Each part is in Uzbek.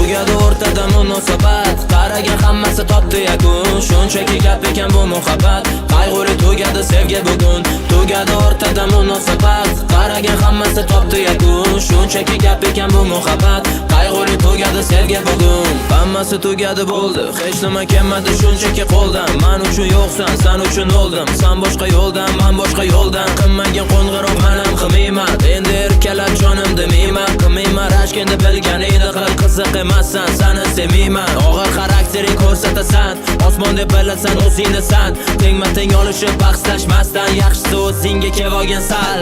Tugadi o'rtada munosabat, qaragan hammasi topdi yakun. Shunchaki gap ekan bu muhabbat, qayg'uli tugadi sevgi bugun. Tugadi o'rtada munosabat, qaragan hammasi topdi yakun. Shunchaki gap ekan bu muhabbat, qayg'uli tugadi sevgi bugun. Hammasi tugadi bo'ldi, hech nima kelmadi shunchaki qo'ldan. Men uchun yo'qsan, sen uchun o'ldim. Sen boshqa yo'ldan, men boshqa yo'ldan. Qilmagan qo'ng'iroq men qilmayman. Endi erkalab jonimni miyman, qilmayman rashkingni bilgan edi qil qiziq emassan, seni sevmayman. Og'ir xaraktering ko'rsatasan, osmon deb bilasan o'zingni san. Tengma-teng olishib bahslashmasdan, yaxshisi o'zingga kelvogan sal.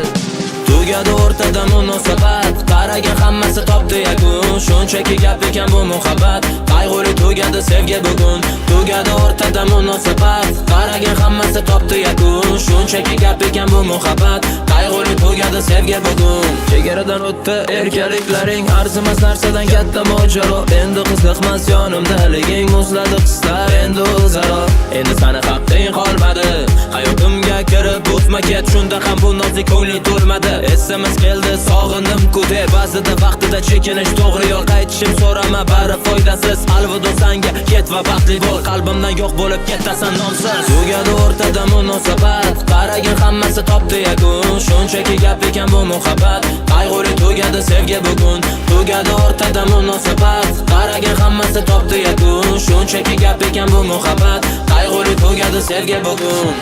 Tugadi o'rtada munosabat, qaragan hammasi topdi yakun. Shunchaki gap ekan bu muhabbat, qayg'uli tugadi sevgi bugun. Tugadi o'rtada munosabat, qaragan hammasi topdi yakun. Shunchaki gap ekan bu muhabbat, qayg'uli tugadi sevgi bugun. Chegaradan o'tdi erkaliklaring, arzimas narsadan katta mojaro. Endi qiziqmas yonimdaliging, muzladi hislar endi o'zaro. Endi seni haqqing qolmadi, hayotimga kirib o'tma ket. Shunda ham bu nozik ko'ngling to'lmadi. SMS keldi, sog'indim-ku deb. Ba'zida vaqtida chekinish to'g'ri yo'l, qaytishim so'rama, bari foydasiz. Alvido senga, ket va baxtli bo'l. Qalbimdan yo'q bo'lib ketasan nomsiz. Tugadi o'rtada munosabat, qaragan hammasi topdi yakun. Shunchaki gap ekan bu muhabbat, qayg'uli tugadi sevgi bugun. Tugadi o'rtada munosabat, qaragan hammasi topdi yakun. Shunchaki gap ekan bu muhabbat, qayg'uli tugadi sevgi bugun.